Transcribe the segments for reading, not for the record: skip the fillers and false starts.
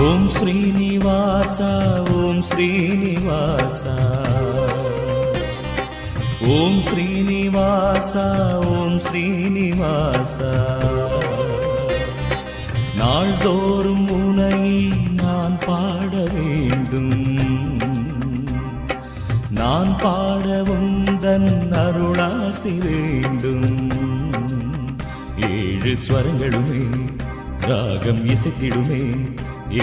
ஓம் ஸ்ரீனிவாசா ஓம் ஸ்ரீனிவாசா ஓம் ஸ்ரீனிவாசா ஓம் ஸ்ரீனிவாசா நாள்தோறும் உனை நான் பாட வேண்டும், நான் பாட உந்தன் அருளாசி வேண்டும். ஏழு ஸ்வரங்களுமே ராகம் இசைத்திடுமே,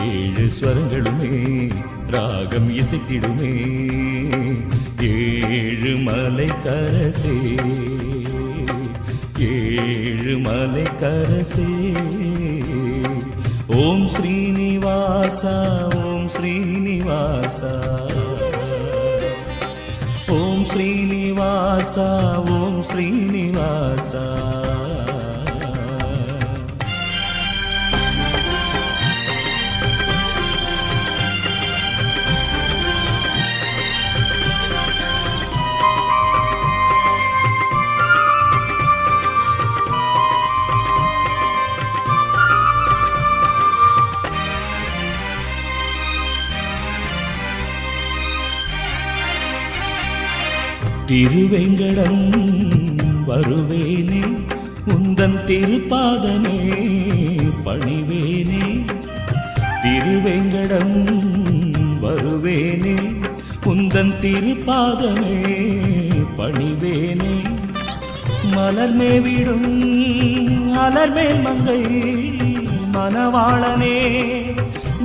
ஏழு ஸ்வரங்களுமே ராகம் இசைத்திடுமே. ஏழு மலை கரசே, ஏழு மலை கரசே. ஓம் ஸ்ரீனிவாசா ஓம் ஸ்ரீனிவாசா ஓம் ஸ்ரீனிவாசா ஓம் ஸ்ரீனிவாசா. திருவேங்கடம் வருவேனே, உந்தன் திருப்பாதமே பணிவேனே. திருவேங்கடம் வருவேனே, உந்தன் திருப்பாதமே பணிவேனே. மலர்மேவிடும் அலர்மேல் மங்கை மணவாளனே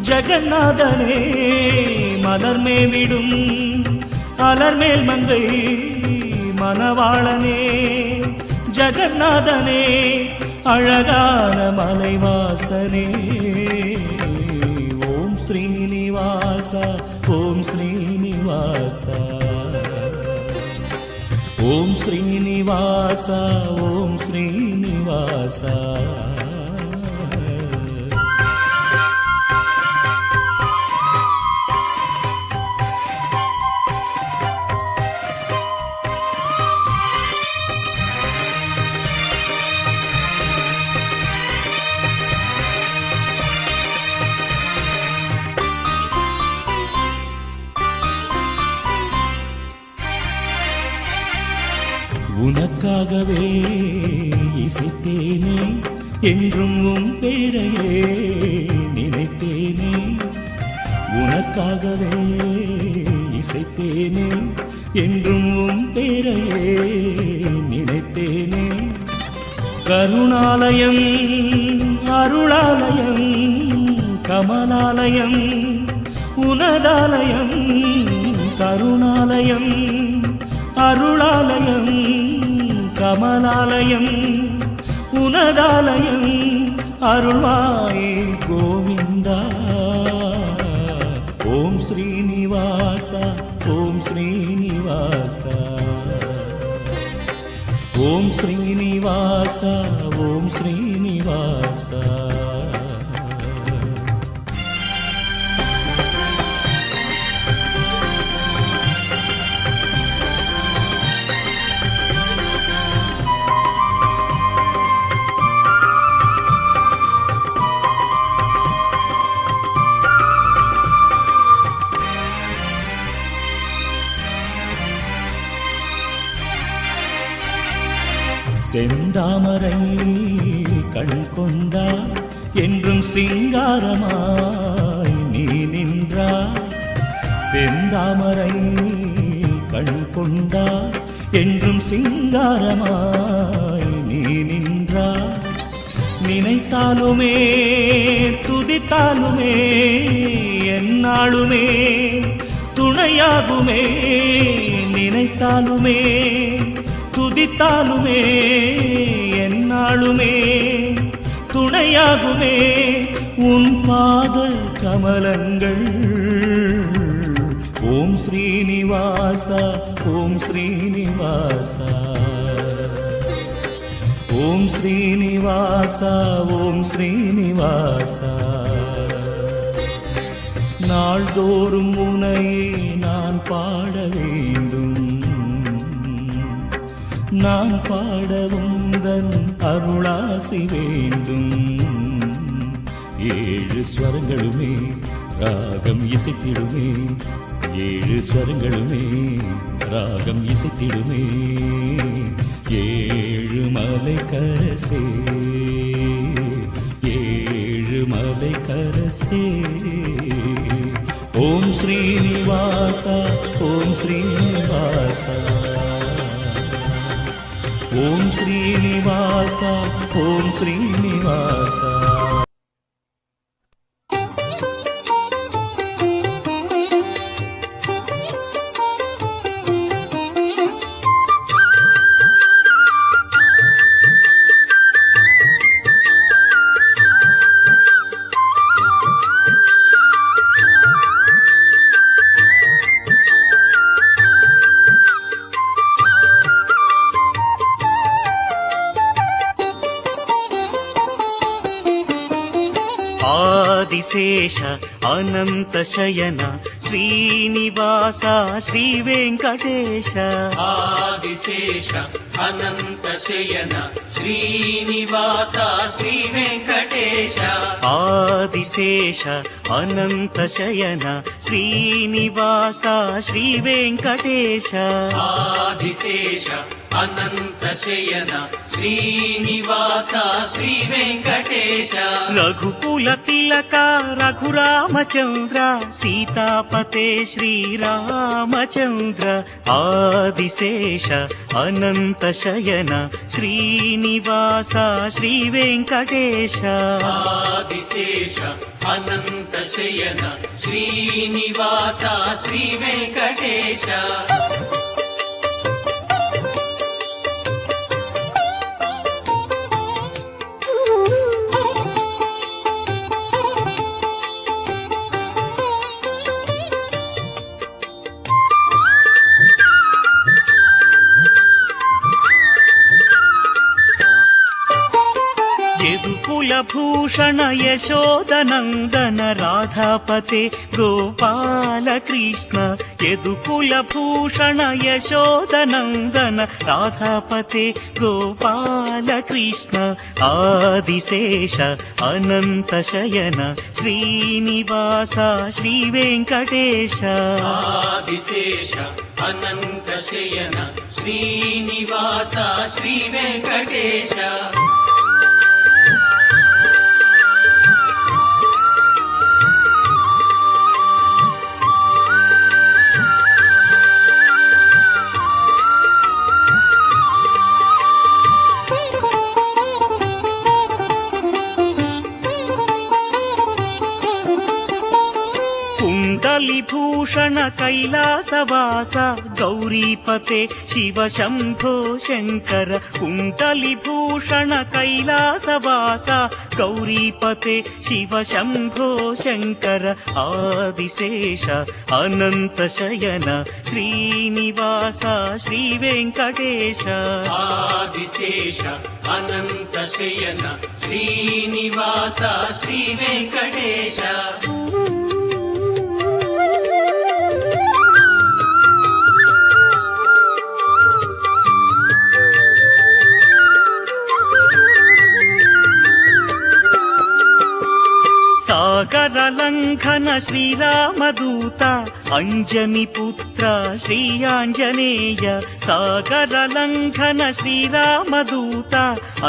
ஜெகநாதனே. மலர்மேவிடும் அலர்மேல் மங்கை மணவாளனே ஜெகநாதனே. அழகான மலைவாசனே. ஓம் ஸ்ரீனிவாசா ஓம் ஸ்ரீனிவாசா ஓம் ஸ்ரீனிவாசா ஓம் ஸ்ரீனிவாசா. உனக்காகவே இசைத்தேனே, என்றும் உன் பேரையே நினைத்தேனே. உனக்காகவே இசைத்தேனே, என்றும் உன் பேரையே நினைத்தேனே. கருணாலயம் அருளாலயம் கமலாலயம் உனதாலயம். கருணாலயம் அருளாலயம் கமலாலயம் உனதாலயம். அருள்வாயே கோவிந்தா. ஓம் ஸ்ரீனிவாசா ஓம் ஸ்ரீனிவாசா ஓம் ஸ்ரீனிவாசா ஓம் ஸ்ரீனிவாசா. செந்தாமரை கண் கொண்டா என்றும் சிங்காரமாய் நீ நின்றாய். செந்தாமரை கண் கொண்டா என்றும் சிங்காரமாய் நீ நின்றாய். நினைத்தாலுமே துதித்தாலுமே எந்நாளுமே துணையாகுமே. நினைத்தாலுமே துதித்தாலுமே எந்நாளுமே துணையாகுமே. உன் பாத கமலங்கள். ஓம் ஸ்ரீனிவாசா ஓம் ஸ்ரீனிவாசா ஓம் ஸ்ரீனிவாசா ஓம் ஸ்ரீனிவாசா. நாள்தோறும் உனையே நான் பாட வேண்டும், நான் பாட உந்தன் அருளாசி வேண்டும். ஏழு ஸ்வரங்களுமே ராகம் இசைத்திடுமே, ஏழு ஸ்வரங்களுமே ராகம் இசைத்திடுமே. ஏழு மலை கரசே, ஏழு மலை கரசே. ஓம் ஸ்ரீனிவாசா, ஓம் ஸ்ரீனிவாசா, ஓம் ஸ்ரீனிவாசா, ஓம் ஸ்ரீனிவாசா. ఆదిశేష అనంత శయన శ్రీనివాస శ్రీ వెంకటేశ. ఆదిశేష అనంత శయన శ్రీనివాస శ్రీ వెంకటేశ. ఆదిశేష అనంత శయన శ్రీనివాస శ్రీ వెంకటేశ. ఆదిశేష అనంత శయన శ్రీనివాస శ్రీ వెంకటేశ. రఘుకుల తిలక రఘురామచంద్ర సీతాపతే శ్రీరామచంద్ర. ఆదిశేష అనంత శయన శ్రీనివాస శ్రీ వెంకటేశ. ఆదిశేష అనంత శయన శ్రీనివాస శ్రీ వెంకటేశ. భూషణ యశోదనందన రాధాపతే గోపాల కృష్ణ. యదుకుల భూషణ యశోదనందన రాధాపతే గోపాల కృష్ణ. ఆదిశేష అనంత శయన శ్రీనివాస శ్రీ వెంకటేశ. ఆదిశేష అనంత శయన శ్రీనివాస శ్రీ వెంకటేశ. భూషణ కైలాసవాస గౌరీపతే శివ శంభో శంకర. కుండలి భూషణ కైలాసవాస గౌరీపతే శివ శంభో శంకర. ఆదిశేష అనంత శయన శ్రీనివాస శ్రీ వెంకటేశ. ఆదిశేష అనంత శయన శ్రీనివాస శ్రీ వెంకటేశ. సాగర లంఘన శ్రీరామదూత అంజని పుత్ర శ్రీ ఆంజనేయ. సాగర లంఘన శ్రీరామదూత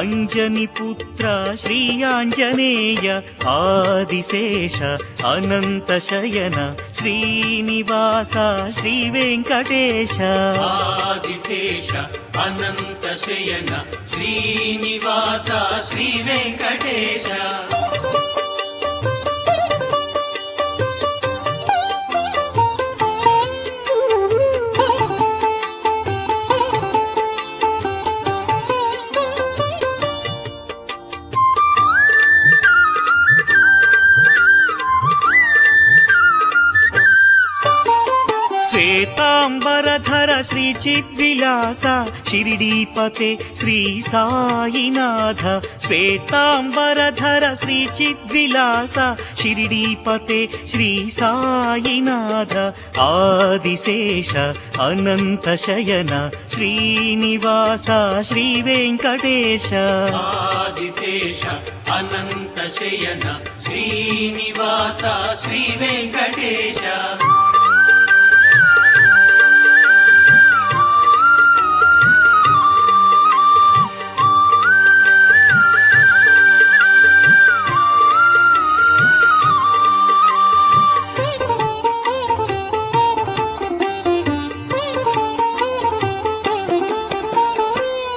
అంజని పుత్ర శ్రీ ఆంజనేయ. ఆదిశేష అనంత శయన శ్రీనివాస శ్రీ వెంకటేశ. ఆదిశేష అనంత శయన శ్రీనివాస శ్రీ వెంకటేశ. శ్వేతాంబరధర శ్రీ చిద్విలాస షిరిడీపతే శ్రీ సాయినాథ. శ్వేతాంబరధర శ్రీ చిద్విలాస షిరిడీపతే శ్రీ సాయినాథ. ఆదిశేష అనంత శయన శ్రీనివాస శ్రీ వెంకటేశ. ఆదిశేష అనంత శయన శ్రీనివాస శ్రీ వెంకటేశ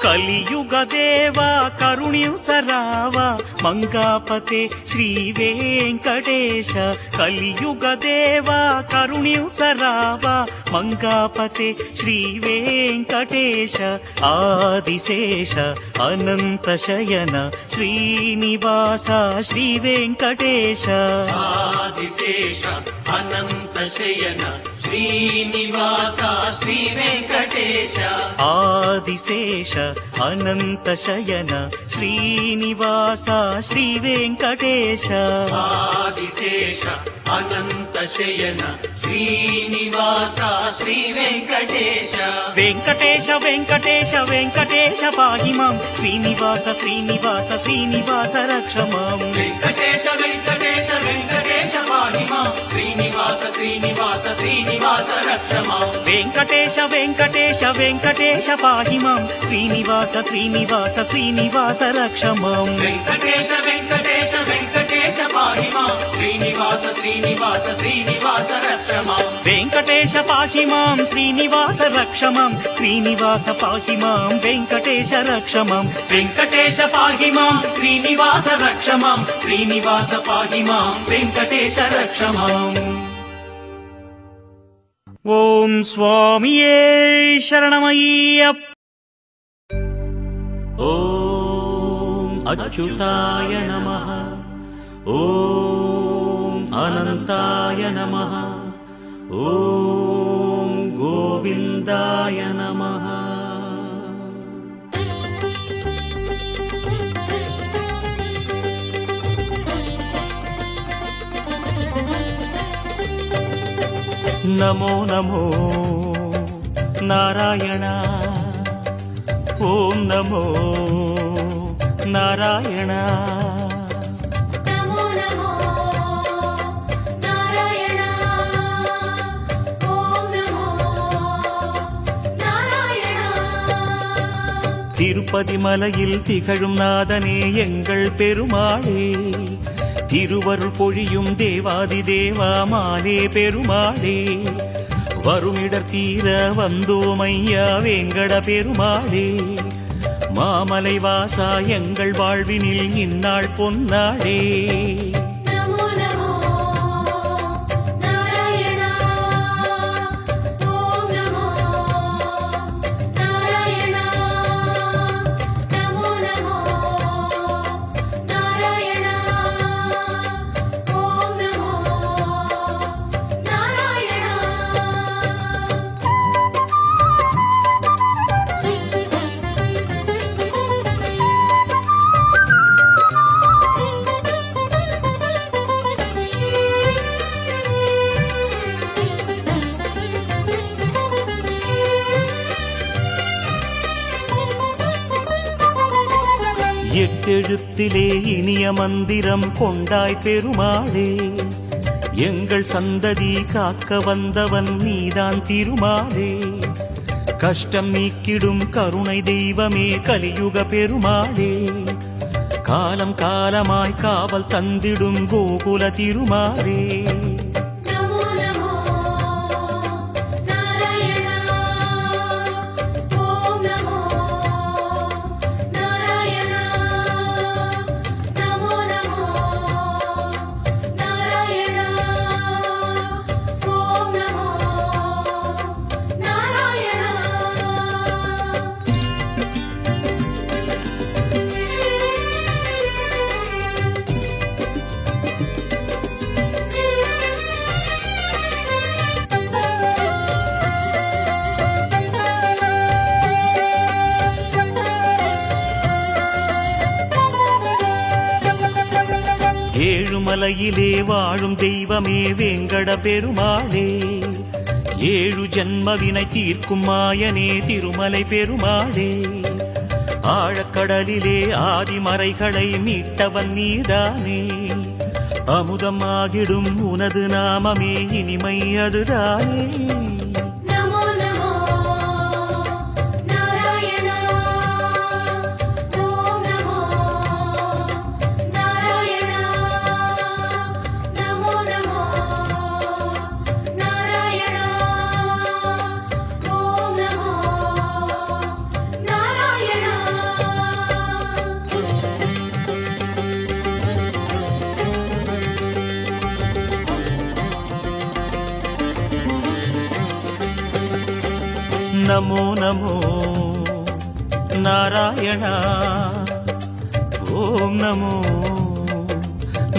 కలియుగ దేవా కరుణించరావా మంగాపతే శ్రీ వెంకటేశ కలియుగ దేవా కరుణించరావా మంగాపతే శ్రీ వెంకటేశ ఆదిశేష అనంత శయన శ్రీనివాస శ్రీ వెంకటేశ ఆదిశేష అనంత శయన శ్రీనివాస శ్రీ వెంకటేశ ఆదిశేష అనంత శయన శ్రీనివాస శ్రీ వెంకటేశ ఆదిశేష అనంత శయన శ్రీనివాస శ్రీ వెంకటేశ వెంకటేశ వెంకటేశ వెంకటేశ పాహి మాం శ్రీనివాస శ్రీనివాస శ్రీనివాస రక్ష మాం వెంకటేశ వెంకటేశ వెంకటేశ పాహి మాం శ్రీనివాస శ్రీనివాస శ్రీనివాస రక్ష మాం వెంకటేశ వెంకటేశ వెంకటేశ పాహి మాం శ్రీనివాస శ్రీనివాస శ్రీనివాస రక్ష మాం వెంకటేశ వెంకటేశ వెంకటేశ పాహి మాం శ్రీనివాస శ్రీనివాస శ్రీనివాస రక్ష మాం వెంకటేశ పాహి మాం శ్రీనివాస రక్ష మాం శ్రీనివాస పాహి మాం వెంకటేశ రక్ష మాం వెంకటేశ పాహి మాం శ్రీనివాస రక్ష మాం శ్రీనివాస పాహి మాం వెంకటేశ రక్ష మాం ఓం స్వామియే శరణమయ్యప్ప ఓం అచ్యుతాయ నమః ఓం అనంతాయ నమః ఓం గోవిందాయ నమః నమో నమో నారాయణ ఓం నమో నారాయణ నమో నమో నారాయణ ఓం నమో నారాయణ திருப்பதி மலையில் திகழும் நாதனே எங்கள் பெருமாளே திருவருள் பொழியும் தேவாதி தேவா மாலே பெருமாளே வருமிடர் தீர வந்தோமையா வேங்கட பெருமாளே மாமலை வாசா எங்கள் வாழ்வினில் இந்நாள் பொன்னாளே నమో నమో నారాయణ ఓం నమో నారాయణ నమో నమో నారాయణ ఓం నమో నారాయణ எட்டெழுத்திலே இனிய மந்திரம் கொண்டாய் பெருமாளே எங்கள் சந்ததி காக்க வந்தவன் நீதான் திருமாலே கஷ்டம் நீக்கிடும் கருணை தெய்வமே கலியுக பெருமாளே காலம் காலமாய் காவல் தந்திடும் கோகுல திருமாலே నమో నమో నారాయణ ఓం నమో నారాయణ నమో నమో నారాయణ ఓం నమో నారాయణ ஏழுமலையிலே வாழும் தெய்வமே வேங்கட பெருமாளே ஏழு ஜன்மவினை தீர்க்கும் மாயனே திருமலை பெருமாளே ஆழக்கடலிலே ஆதிமறைகளை மீட்டவன் நீதானே அமுதமாகிடும் உனது நாமமே இனிமை அதுதானே. நமோ நமோ நாராயணா ஓம் நமோ நாராயணா நமோ நமோ நாராயணா ஓம் நமோ நாராயணா. நமோ நமோ நாராயணா ஓம் நமோ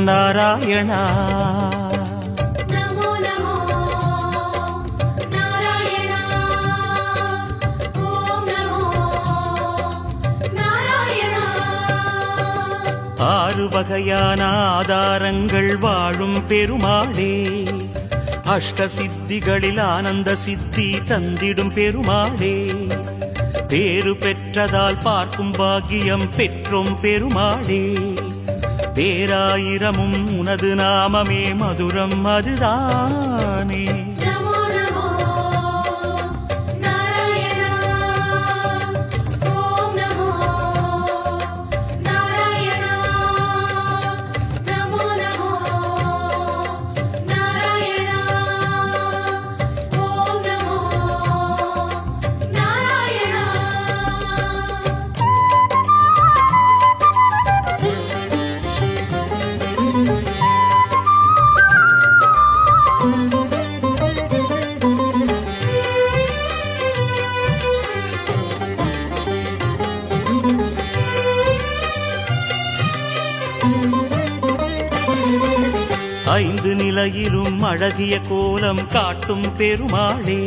நாராயணா. நமோ நமோ நாராயணா ஓம் நமோ நாராயணா. ஆறு வகையான ஆதாரங்கள் வாழும் பெருமாளே, அஷ்ட சித்திகளில் ஆனந்த சித்தி தந்திடும் பெருமாளே, பேரு பெற்றதால் பார்க்கும் பாக்கியம் பெற்றோம் பெருமாளே, பேராயிரமும் உனது நாமமே மதுரம் அதுதானே. நமோ நமோ நாராயணா ஓம் நமோ நாராயணா நமோ நமோ நாராயணா ஓம் நமோ நாராயணா. ஐந்து நிலையிலும் அழகிய கோலம் காட்டும் பெருமாளே,